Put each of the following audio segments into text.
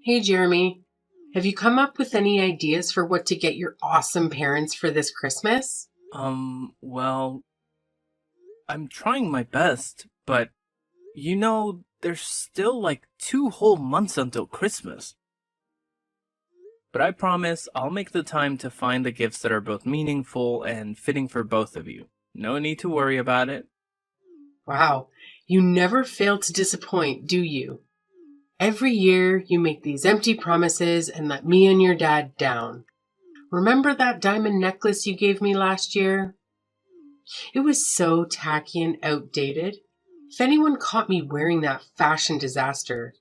Hey, Jeremy. Have you come up with any ideas for what to get your awesome parents for this Christmas? Well, I'm trying my best, but there's still like 2 whole months until Christmas. But I promise I'll make the time to find the gifts that are both meaningful and fitting for both of you. No need to worry about it. Wow, you never fail to disappoint, do you? Every year you make these empty promises and let me and your dad down. Remember that diamond necklace you gave me last year? It was so tacky and outdated. If anyone caught me wearing that fashion disaster,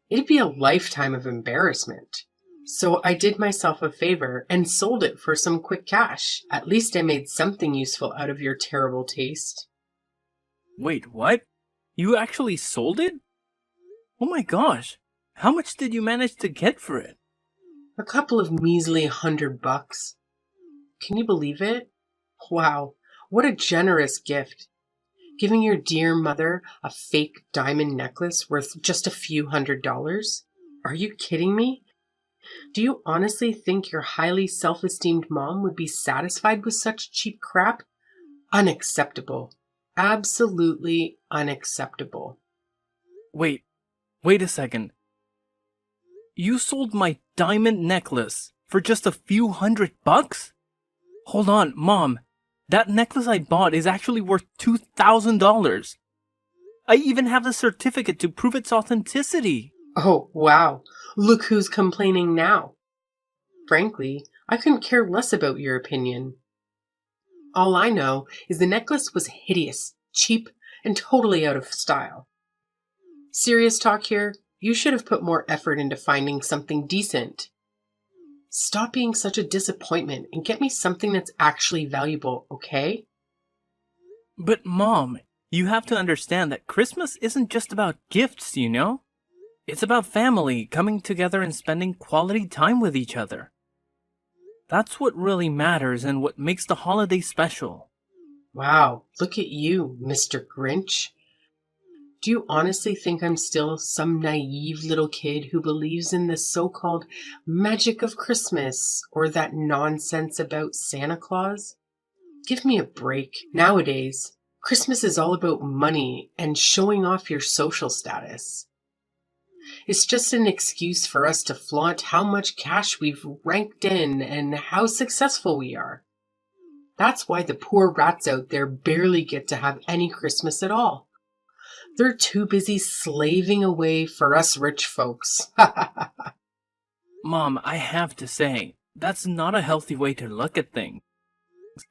it'd be a lifetime of embarrassment. So I did myself a favor and sold it for some quick cash. At least I made something useful out of your terrible taste. Wait, what? You actually sold it? Oh my gosh. How much did you manage to get for it? A couple of measly $100. Can you believe it? Wow, what a generous gift. Giving your dear mother a fake diamond necklace worth just a few $100s? Are you kidding me? Do you honestly think your highly self-esteemed mom would be satisfied with such cheap crap? Unacceptable. Absolutely unacceptable. Wait a second. You sold my diamond necklace for just a few $100? Hold on, Mom. That necklace I bought is actually worth $2,000. I even have the certificate to prove its authenticity. Oh, wow. Look who's complaining now. Frankly, I couldn't care less about your opinion. All I know is the necklace was hideous, cheap, and totally out of style. Serious talk here, you should have put more effort into finding something decent. Stop being such a disappointment and get me something that's actually valuable, okay? But Mom, you have to understand that Christmas isn't just about gifts. It's about family coming together and spending quality time with each other. That's what really matters and what makes the holiday special. Wow, look at you, Mr. Grinch. Do you honestly think I'm still some naive little kid who believes in the so-called magic of Christmas or that nonsense about Santa Claus? Give me a break. Nowadays, Christmas is all about money and showing off your social status. It's just an excuse for us to flaunt how much cash we've ranked in and how successful we are. That's why the poor rats out there barely get to have any Christmas at all. They're too busy slaving away for us rich folks. Mom, I have to say, that's not a healthy way to look at things.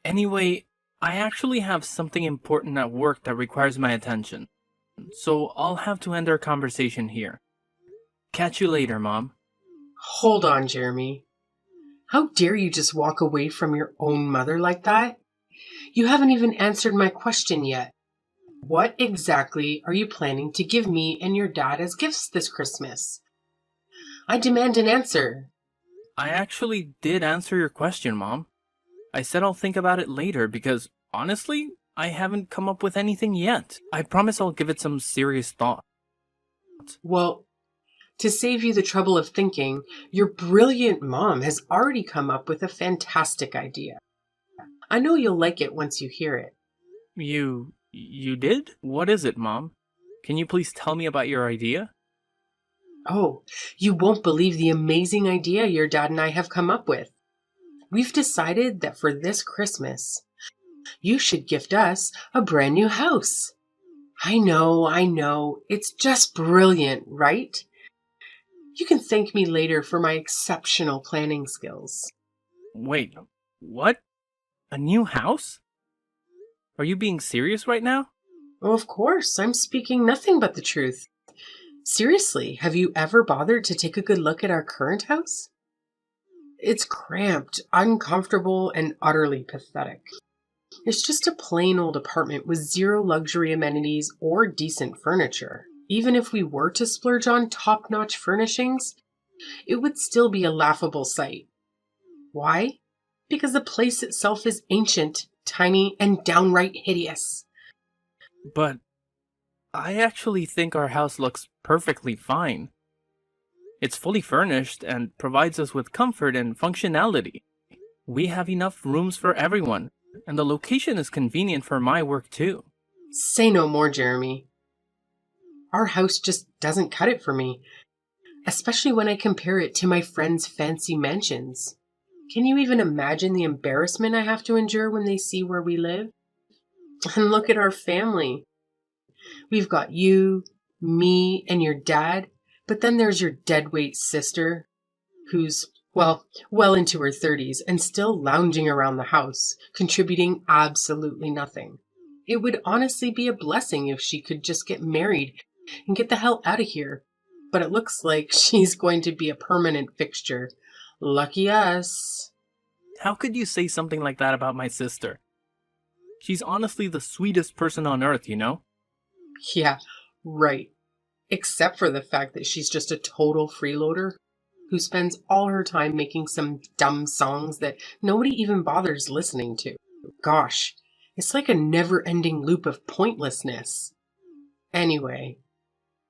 Anyway, I actually have something important at work that requires my attention. So I'll have to end our conversation here. Catch you later, Mom. Hold on, Jeremy. How dare you just walk away from your own mother like that? You haven't even answered my question yet. What exactly are you planning to give me and your dad as gifts this Christmas? I demand an answer. I actually did answer your question, Mom. I said I'll think about it later because, honestly, I haven't come up with anything yet. I promise I'll give it some serious thought. Well, to save you the trouble of thinking, your brilliant mom has already come up with a fantastic idea. I know you'll like it once you hear it. You did? What is it, Mom? Can you please tell me about your idea? Oh, you won't believe the amazing idea your dad and I have come up with. We've decided that for this Christmas, you should gift us a brand new house. I know. It's just brilliant, right? You can thank me later for my exceptional planning skills. Wait, what? A new house? Are you being serious right now? Oh, of course, I'm speaking nothing but the truth. Seriously, have you ever bothered to take a good look at our current house? It's cramped, uncomfortable, and utterly pathetic. It's just a plain old apartment with zero luxury amenities or decent furniture. Even if we were to splurge on top-notch furnishings, it would still be a laughable sight. Why? Because the place itself is ancient, tiny, and downright hideous. But I actually think our house looks perfectly fine. It's fully furnished and provides us with comfort and functionality. We have enough rooms for everyone, and the location is convenient for my work too. Say no more, Jeremy. Our house just doesn't cut it for me, especially when I compare it to my friends' fancy mansions. Can you even imagine the embarrassment I have to endure when they see where we live? And look at our family. We've got you, me, and your dad, but then there's your deadweight sister, who's, well into her 30s and still lounging around the house, contributing absolutely nothing. It would honestly be a blessing if she could just get married and get the hell out of here. But it looks like she's going to be a permanent fixture. Lucky us. How could you say something like that about my sister? She's honestly the sweetest person on earth, you know? Yeah, right. Except for the fact that she's just a total freeloader who spends all her time making some dumb songs that nobody even bothers listening to. Gosh, it's like a never-ending loop of pointlessness. Anyway,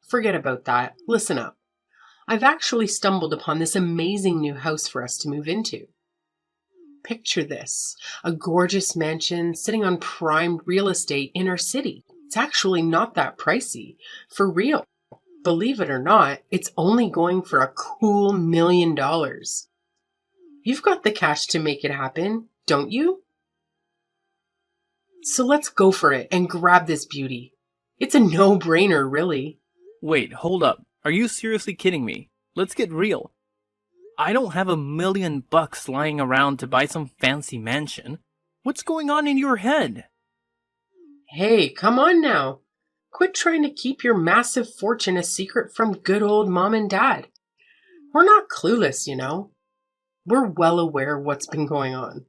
forget about that. Listen up. I've actually stumbled upon this amazing new house for us to move into. Picture this, a gorgeous mansion sitting on prime real estate in our city. It's actually not that pricey. For real. Believe it or not, it's only going for a cool $1 million. You've got the cash to make it happen, don't you? So let's go for it and grab this beauty. It's a no-brainer, really. Wait, hold up. Are you seriously kidding me? Let's get real. I don't have $1 million lying around to buy some fancy mansion. What's going on in your head? Hey, come on now. Quit trying to keep your massive fortune a secret from good old mom and dad. We're not clueless, you know. We're well aware of what's been going on.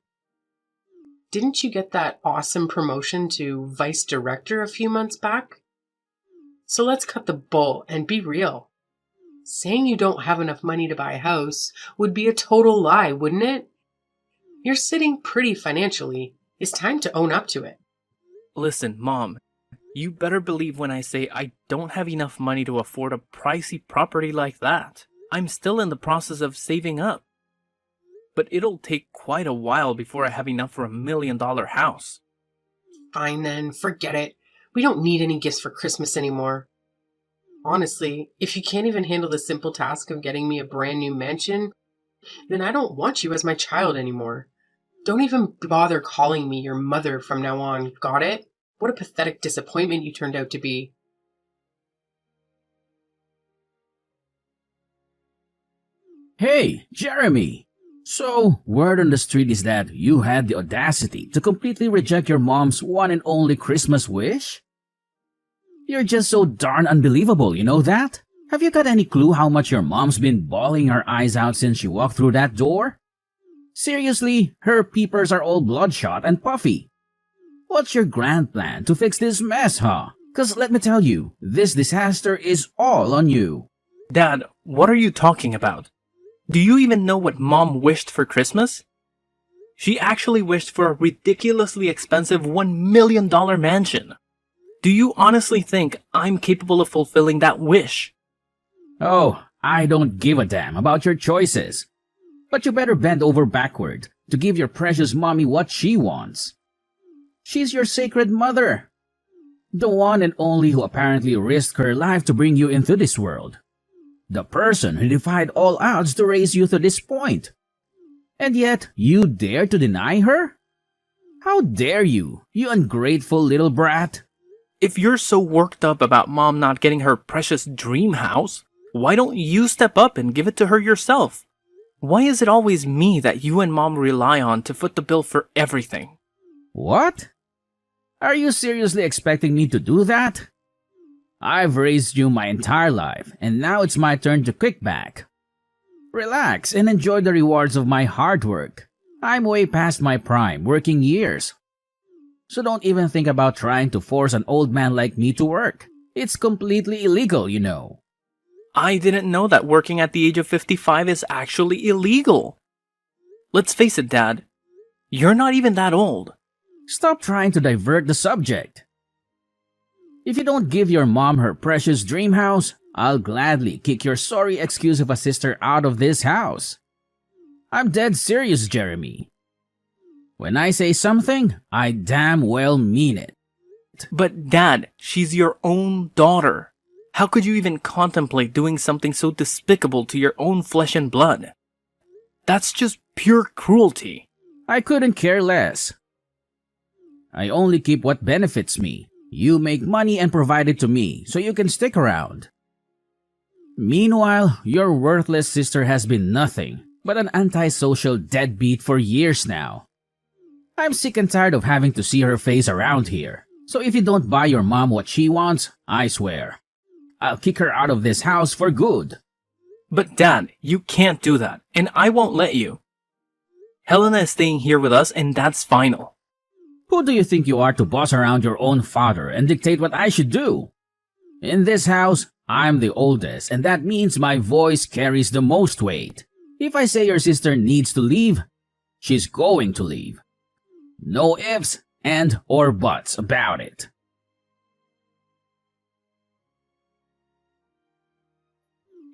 Didn't you get that awesome promotion to vice director a few months back? So let's cut the bull and be real. Saying you don't have enough money to buy a house would be a total lie, wouldn't it? You're sitting pretty financially. It's time to own up to it. Listen, Mom, you better believe when I say I don't have enough money to afford a pricey property like that. I'm still in the process of saving up. But it'll take quite a while before I have enough for $1 million house. Fine then, forget it. We don't need any gifts for Christmas anymore. Honestly, if you can't even handle the simple task of getting me a brand new mansion, then I don't want you as my child anymore. Don't even bother calling me your mother from now on, got it? What a pathetic disappointment you turned out to be. Hey, Jeremy! So, word on the street is that you had the audacity to completely reject your mom's one and only Christmas wish? You're just so darn unbelievable, you know that? Have you got any clue how much your mom's been bawling her eyes out since she walked through that door? Seriously, her peepers are all bloodshot and puffy. What's your grand plan to fix this mess, huh? 'Cause let me tell you, this disaster is all on you. Dad, what are you talking about? Do you even know what Mom wished for Christmas? She actually wished for a ridiculously expensive $1 million mansion. Do you honestly think I'm capable of fulfilling that wish? Oh, I don't give a damn about your choices. But you better bend over backward to give your precious mommy what she wants. She's your sacred mother. The one and only who apparently risked her life to bring you into this world. The person who defied all odds to raise you to this point. And yet, you dare to deny her? How dare you, you ungrateful little brat? If you're so worked up about Mom not getting her precious dream house, why don't you step up and give it to her yourself? Why is it always me that you and Mom rely on to foot the bill for everything? What? Are you seriously expecting me to do that? I've raised you my entire life, and now it's my turn to kick back. Relax and enjoy the rewards of my hard work. I'm way past my prime working years. So don't even think about trying to force an old man like me to work. It's completely illegal, you know. I didn't know that working at the age of 55 is actually illegal. Let's face it, Dad. You're not even that old. Stop trying to divert the subject. If you don't give your mom her precious dream house, I'll gladly kick your sorry excuse of a sister out of this house. I'm dead serious, Jeremy. When I say something, I damn well mean it. But Dad, she's your own daughter. How could you even contemplate doing something so despicable to your own flesh and blood? That's just pure cruelty. I couldn't care less. I only keep what benefits me. You make money and provide it to me so you can stick around. Meanwhile, your worthless sister has been nothing but an antisocial deadbeat for years now. I'm sick and tired of having to see her face around here. So if you don't buy your mom what she wants, I swear, I'll kick her out of this house for good. But Dad, you can't do that, and I won't let you. Helena is staying here with us, and that's final. Who do you think you are to boss around your own father and dictate what I should do? In this house, I'm the oldest, and that means my voice carries the most weight. If I say your sister needs to leave, she's going to leave. No ifs and or buts about it.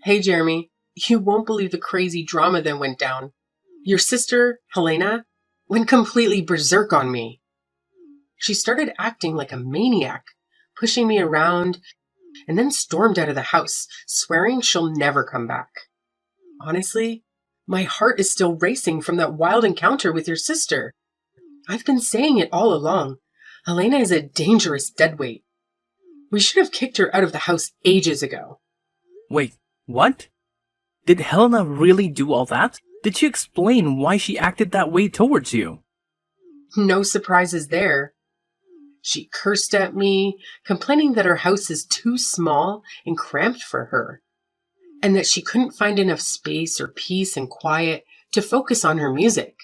Hey, Jeremy, you won't believe the crazy drama that went down. Your sister, Helena, went completely berserk on me. She started acting like a maniac, pushing me around, and then stormed out of the house, swearing she'll never come back. Honestly, my heart is still racing from that wild encounter with your sister. I've been saying it all along. Helena is a dangerous deadweight. We should have kicked her out of the house ages ago. Wait, what? Did Helena really do all that? Did she explain why she acted that way towards you? No surprises there. She cursed at me, complaining that her house is too small and cramped for her, and that she couldn't find enough space or peace and quiet to focus on her music.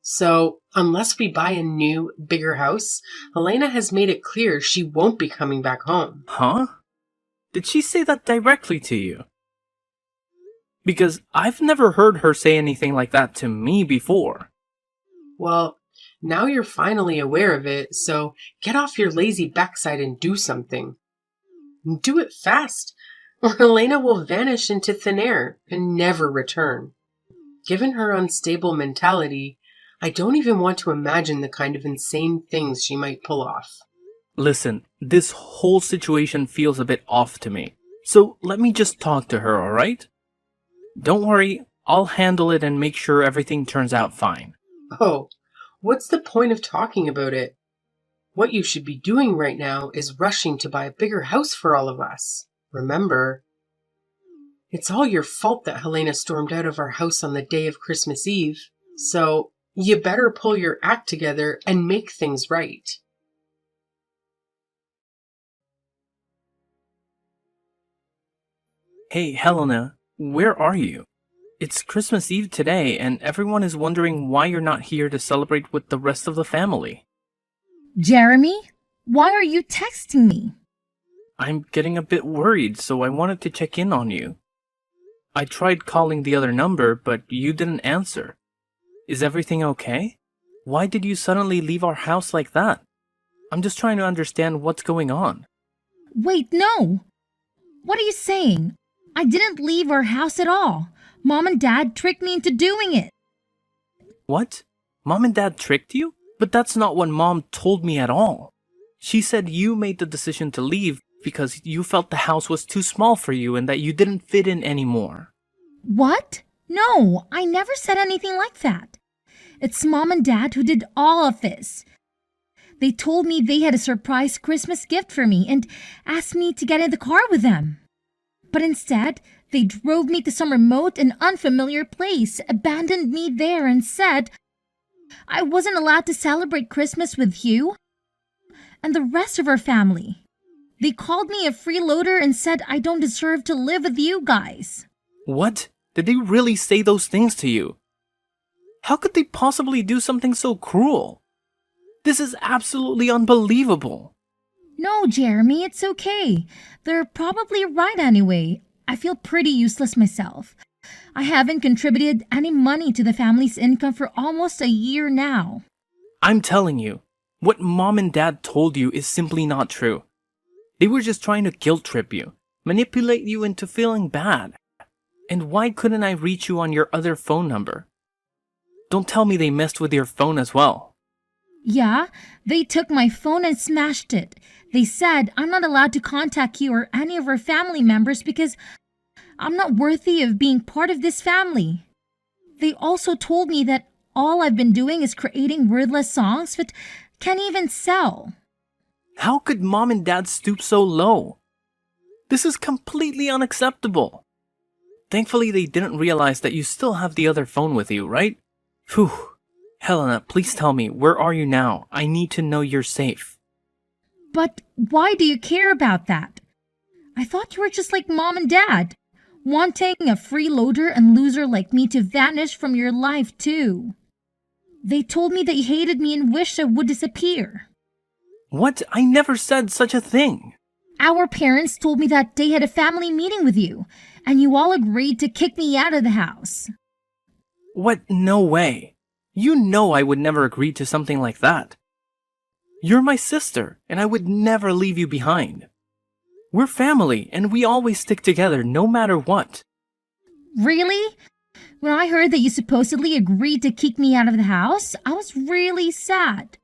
So, unless we buy a new, bigger house, Helena has made it clear she won't be coming back home. Huh? Did she say that directly to you? Because I've never heard her say anything like that to me before. Well, now you're finally aware of it, so get off your lazy backside and do something. Do it fast, or Helena will vanish into thin air and never return. Given her unstable mentality, I don't even want to imagine the kind of insane things she might pull off. Listen, this whole situation feels a bit off to me. So let me just talk to her, alright? Don't worry, I'll handle it and make sure everything turns out fine. Oh, what's the point of talking about it? What you should be doing right now is rushing to buy a bigger house for all of us. Remember, it's all your fault that Helena stormed out of our house on the day of Christmas Eve, so you better pull your act together and make things right. Hey, Helena, where are you? It's Christmas Eve today, and everyone is wondering why you're not here to celebrate with the rest of the family. Jeremy, why are you texting me? I'm getting a bit worried, so I wanted to check in on you. I tried calling the other number, but you didn't answer. Is everything okay? Why did you suddenly leave our house like that? I'm just trying to understand what's going on. Wait, no! What are you saying? I didn't leave our house at all. Mom and Dad tricked me into doing it. What? Mom and Dad tricked you? But that's not what Mom told me at all. She said you made the decision to leave because you felt the house was too small for you and that you didn't fit in anymore. What? No, I never said anything like that. It's Mom and Dad who did all of this. They told me they had a surprise Christmas gift for me and asked me to get in the car with them. But instead, they drove me to some remote and unfamiliar place, abandoned me there, and said I wasn't allowed to celebrate Christmas with you and the rest of our family. They called me a freeloader and said I don't deserve to live with you guys. What? Did they really say those things to you? How could they possibly do something so cruel? This is absolutely unbelievable. No, Jeremy, it's okay. They're probably right anyway. I feel pretty useless myself. I haven't contributed any money to the family's income for almost a year now. I'm telling you, what Mom and Dad told you is simply not true. They were just trying to guilt trip you. manipulate you into feeling bad. And why couldn't I reach you on your other phone number? Don't tell me they messed with your phone as well. Yeah, they took my phone and smashed it. They said I'm not allowed to contact you or any of our family members because I'm not worthy of being part of this family. They also told me that all I've been doing is creating wordless songs that can't even sell. How could mom and dad stoop so low? This is completely unacceptable. Thankfully, they didn't realize that you still have the other phone with you, right? Phew. Helena, please tell me, where are you now? I need to know you're safe. But why do you care about that? I thought you were just like mom and dad, wanting a freeloader and loser like me to vanish from your life too. They told me that you hated me and wished I would disappear. What? I never said such a thing. Our parents told me that they had a family meeting with you, and you all agreed to kick me out of the house. What? No way. You know I would never agree to something like that. You're my sister, and I would never leave you behind. We're family, and we always stick together no matter what. Really? When I heard that you supposedly agreed to kick me out of the house, I was really sad.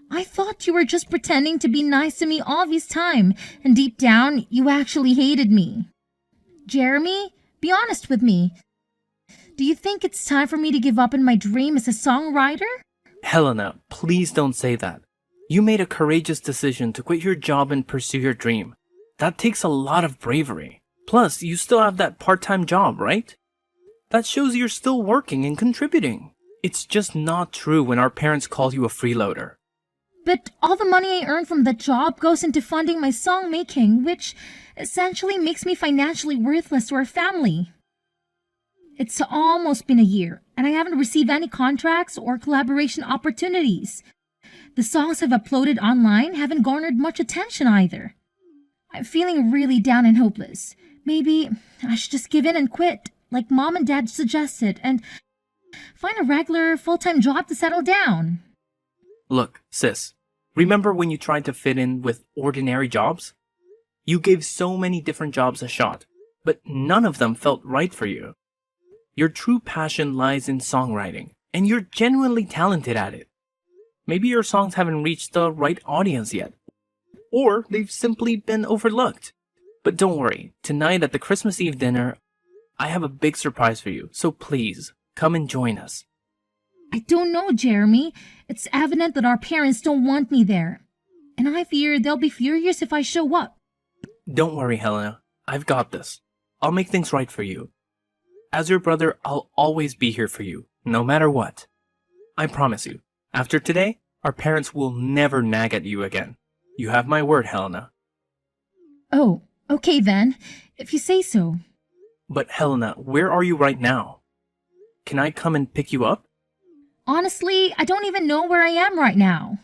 I thought you were just pretending to be nice to me all this time, and deep down, you actually hated me. Jeremy, be honest with me. Do you think it's time for me to give up on my dream as a songwriter? Helena, please don't say that. You made a courageous decision to quit your job and pursue your dream. That takes a lot of bravery. Plus, you still have that part-time job, right? That shows you're still working and contributing. It's just not true when our parents call you a freeloader. But all the money I earn from that job goes into funding my song making, which essentially makes me financially worthless to our family. It's almost been a year, and I haven't received any contracts or collaboration opportunities. The songs I've uploaded online haven't garnered much attention either. I'm feeling really down and hopeless. Maybe I should just give in and quit, like mom and dad suggested, and find a regular full-time job to settle down. Look, sis, remember when you tried to fit in with ordinary jobs? You gave so many different jobs a shot, but none of them felt right for you. Your true passion lies in songwriting, and you're genuinely talented at it. Maybe your songs haven't reached the right audience yet, or they've simply been overlooked. But don't worry, tonight at the Christmas Eve dinner, I have a big surprise for you, so please, come and join us. I don't know, Jeremy. It's evident that our parents don't want me there, and I fear they'll be furious if I show up. Don't worry, Helena. I've got this. I'll make things right for you. As your brother, I'll always be here for you, no matter what. I promise you, after today, our parents will never nag at you again. You have my word, Helena. Oh, okay then, if you say so. But Helena, where are you right now? Can I come and pick you up? Honestly, I don't even know where I am right now.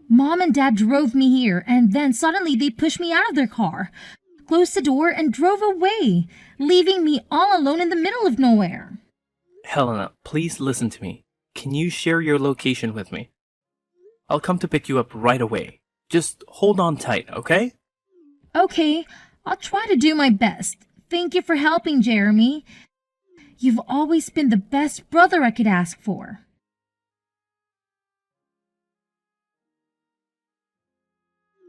Mom and Dad drove me here, and then suddenly they pushed me out of their car, closed the door, and drove away, leaving me all alone in the middle of nowhere. Helena, please listen to me. Can you share your location with me? I'll come to pick you up right away. Just hold on tight, okay? Okay, I'll try to do my best. Thank you for helping, Jeremy. You've always been the best brother I could ask for.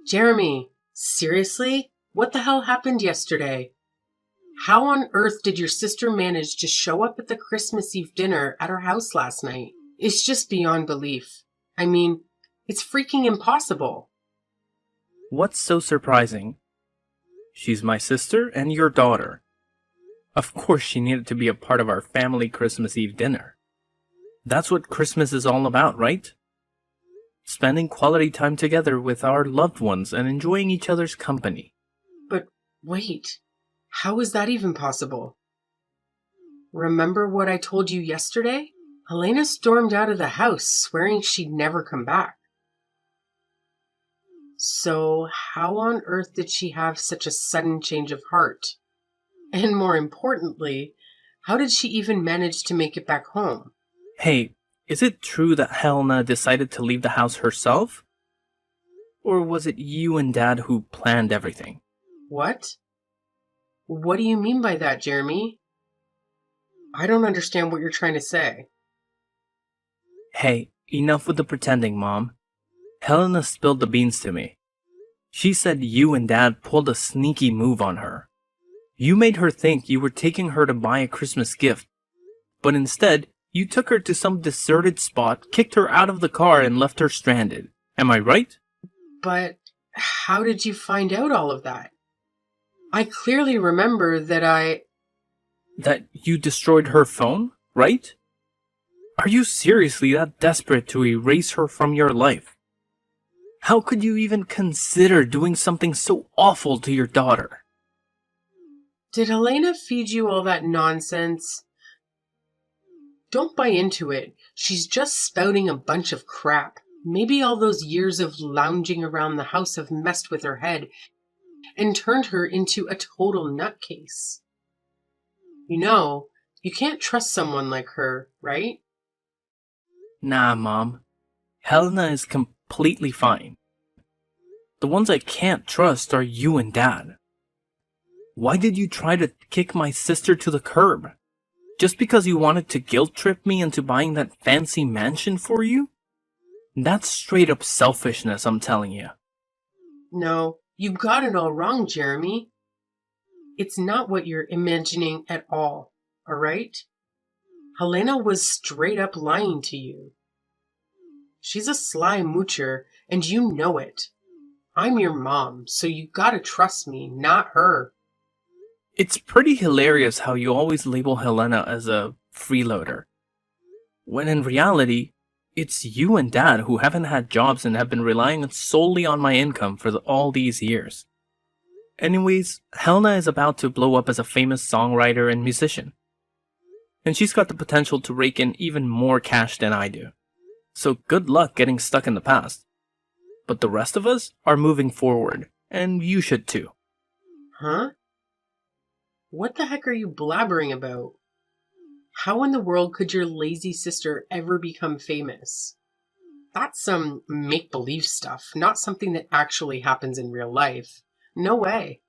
Jeremy, seriously? What the hell happened yesterday? How on earth did your sister manage to show up at the Christmas Eve dinner at her house last night? It's just beyond belief. I mean, it's freaking impossible. What's so surprising? She's my sister and your daughter. Of course she needed to be a part of our family Christmas Eve dinner. That's what Christmas is all about, right? Spending quality time together with our loved ones and enjoying each other's company. But wait, how is that even possible? Remember what I told you yesterday? Helena stormed out of the house, swearing she'd never come back. So how on earth did she have such a sudden change of heart? And more importantly, how did she even manage to make it back home? Hey, is it true that Helena decided to leave the house herself? Or was it you and Dad who planned everything? What? What do you mean by that, Jeremy? I don't understand what you're trying to say. Hey, enough with the pretending, Mom. Helena spilled the beans to me. She said you and Dad pulled a sneaky move on her. You made her think you were taking her to buy a Christmas gift, but instead, you took her to some deserted spot, kicked her out of the car, and left her stranded. Am I right? But how did you find out all of that? I clearly remember That you destroyed her phone, right? Are you seriously that desperate to erase her from your life? How could you even consider doing something so awful to your daughter? Did Helena feed you all that nonsense? Don't buy into it. She's just spouting a bunch of crap. Maybe all those years of lounging around the house have messed with her head and turned her into a total nutcase. You know, you can't trust someone like her, right? Nah, Mom. Helena is completely fine. The ones I can't trust are you and Dad. Why did you try to kick my sister to the curb? Just because you wanted to guilt trip me into buying that fancy mansion for you? That's straight up selfishness, I'm telling you. No, you got it all wrong, Jeremy. It's not what you're imagining at all right? Helena was straight up lying to you. She's a sly moocher, and you know it. I'm your mom, so you gotta trust me, not her. It's pretty hilarious how you always label Helena as a freeloader, when in reality, it's you and Dad who haven't had jobs and have been relying solely on my income for all these years. Anyways, Helena is about to blow up as a famous songwriter and musician. And she's got the potential to rake in even more cash than I do. So good luck getting stuck in the past. But the rest of us are moving forward, and you should too. Huh? What the heck are you blabbering about? How in the world could your lazy sister ever become famous? That's some make-believe stuff, not something that actually happens in real life. No way.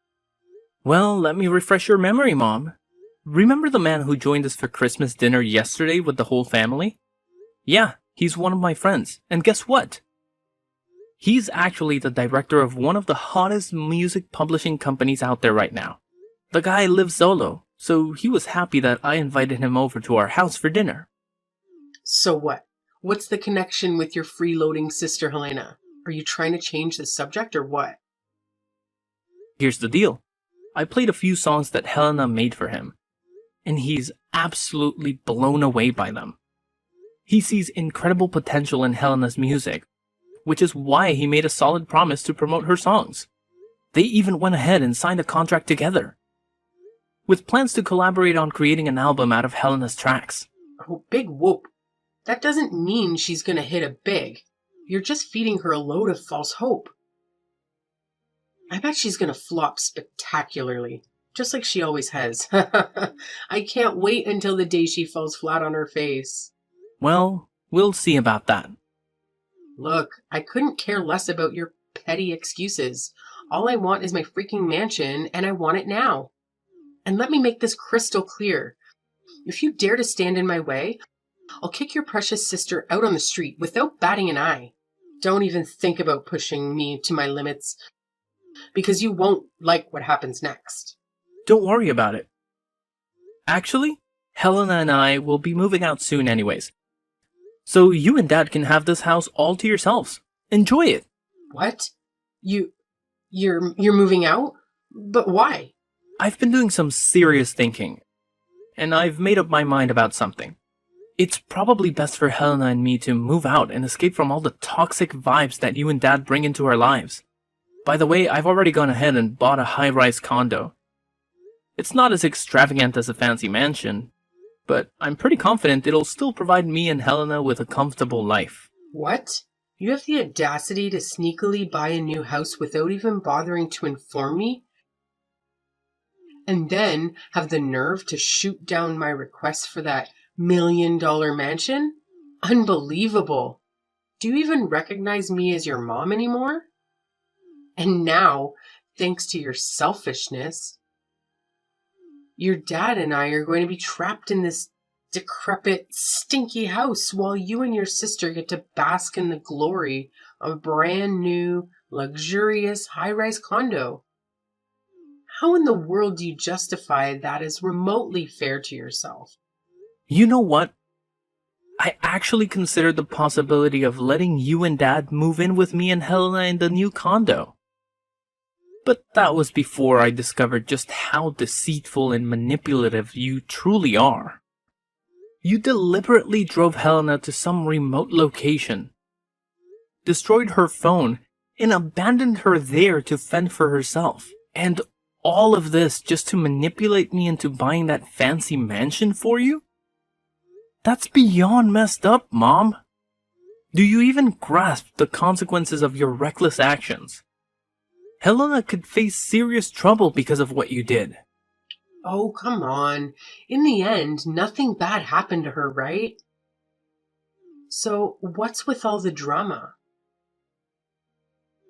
Well, let me refresh your memory, Mom. Remember the man who joined us for Christmas dinner yesterday with the whole family? Yeah, he's one of my friends. And guess what? He's actually the director of one of the hottest music publishing companies out there right now. The guy lives solo, so he was happy that I invited him over to our house for dinner. So what? What's the connection with your freeloading sister Helena? Are you trying to change the subject or what? Here's the deal. I played a few songs that Helena made for him, and he's absolutely blown away by them. He sees incredible potential in Helena's music, which is why he made a solid promise to promote her songs. They even went ahead and signed a contract together, with plans to collaborate on creating an album out of Helena's tracks. Oh, big whoop. That doesn't mean she's gonna hit it big. You're just feeding her a load of false hope. I bet she's gonna flop spectacularly, just like she always has. I can't wait until the day she falls flat on her face. Well, we'll see about that. Look, I couldn't care less about your petty excuses. All I want is my freaking mansion, and I want it now. And let me make this crystal clear. If you dare to stand in my way, I'll kick your precious sister out on the street without batting an eye. Don't even think about pushing me to my limits, because you won't like what happens next. Don't worry about it. Actually, Helena and I will be moving out soon anyways. So you and Dad can have this house all to yourselves. Enjoy it. What? You're moving out? But why? I've been doing some serious thinking, and I've made up my mind about something. It's probably best for Helena and me to move out and escape from all the toxic vibes that you and Dad bring into our lives. By the way, I've already gone ahead and bought a high-rise condo. It's not as extravagant as a fancy mansion, but I'm pretty confident it'll still provide me and Helena with a comfortable life. What? You have the audacity to sneakily buy a new house without even bothering to inform me? And then have the nerve to shoot down my request for that $1 million mansion? Unbelievable. Do you even recognize me as your mom anymore? And now, thanks to your selfishness, Your dad and I are going to be trapped in this decrepit, stinky house while you and your sister get to bask in the glory of a brand new, luxurious high-rise condo. How in the world do you justify that as remotely fair to yourself? You know what? I actually considered the possibility of letting you and Dad move in with me and Helena in the new condo. But that was before I discovered just how deceitful and manipulative you truly are. You deliberately drove Helena to some remote location, destroyed her phone, and abandoned her there to fend for herself. And all of this just to manipulate me into buying that fancy mansion for you? That's beyond messed up, Mom. Do you even grasp the consequences of your reckless actions? Helena could face serious trouble because of what you did. Oh, come on. In the end, nothing bad happened to her, right? So, what's with all the drama?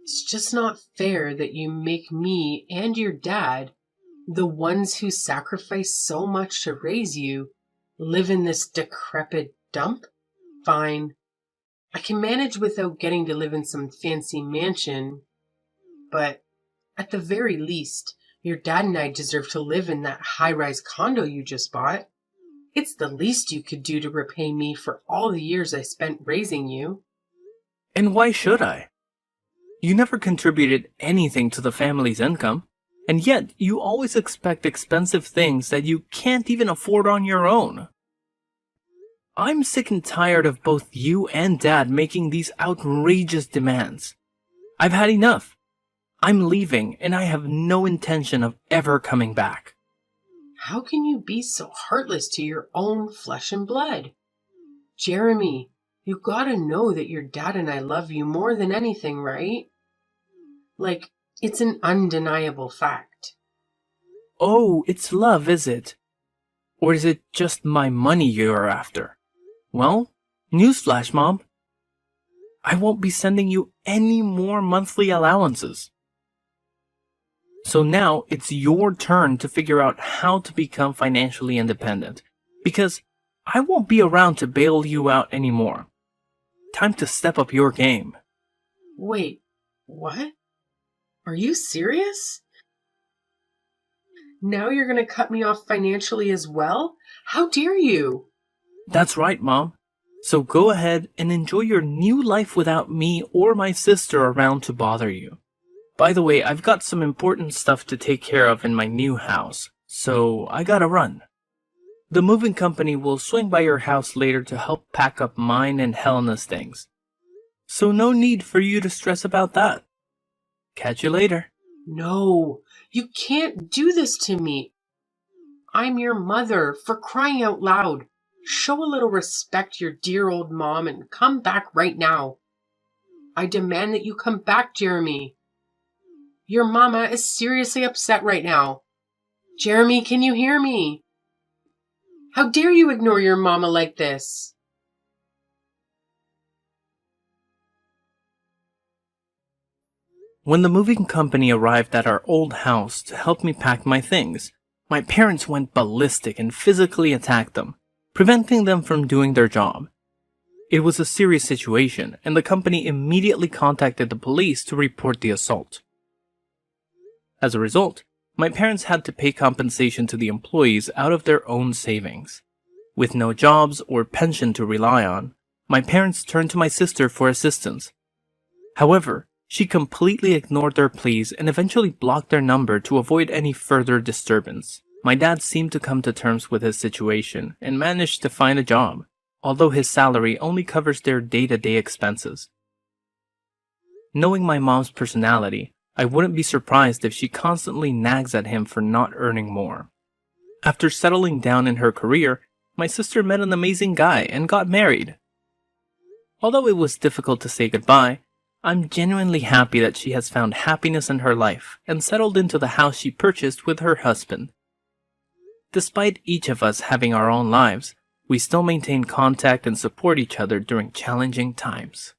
It's just not fair that you make me and your dad, the ones who sacrificed so much to raise you, live in this decrepit dump? Fine. I can manage without getting to live in some fancy mansion, but at the very least, your dad and I deserve to live in that high-rise condo you just bought. It's the least you could do to repay me for all the years I spent raising you. And why should I? You never contributed anything to the family's income, and yet you always expect expensive things that you can't even afford on your own. I'm sick and tired of both you and Dad making these outrageous demands. I've had enough. I'm leaving, and I have no intention of ever coming back. How can you be so heartless to your own flesh and blood? Jeremy, you gotta know that your dad and I love you more than anything, right? Like, it's an undeniable fact. Oh, it's love, is it? Or is it just my money you're after? Well, newsflash, Mom. I won't be sending you any more monthly allowances. So now it's your turn to figure out how to become financially independent, because I won't be around to bail you out anymore. Time to step up your game. Wait, what? Are you serious? Now you're gonna cut me off financially as well? How dare you? That's right, Mom. So go ahead and enjoy your new life without me or my sister around to bother you. By the way, I've got some important stuff to take care of in my new house, so I gotta run. The moving company will swing by your house later to help pack up mine and Helena's things. So no need for you to stress about that. Catch you later. No, you can't do this to me. I'm your mother, for crying out loud. Show a little respect to your dear old mom and come back right now. I demand that you come back, Jeremy. Your mama is seriously upset right now. Jeremy, can you hear me? How dare you ignore your mama like this? When the moving company arrived at our old house to help me pack my things, my parents went ballistic and physically attacked them, preventing them from doing their job. It was a serious situation, and the company immediately contacted the police to report the assault. As a result, my parents had to pay compensation to the employees out of their own savings. With no jobs or pension to rely on, my parents turned to my sister for assistance. However, she completely ignored their pleas and eventually blocked their number to avoid any further disturbance. My dad seemed to come to terms with his situation and managed to find a job, although his salary only covers their day-to-day expenses. Knowing my mom's personality, I wouldn't be surprised if she constantly nags at him for not earning more. After settling down in her career, my sister met an amazing guy and got married. Although it was difficult to say goodbye, I'm genuinely happy that she has found happiness in her life and settled into the house she purchased with her husband. Despite each of us having our own lives, we still maintain contact and support each other during challenging times.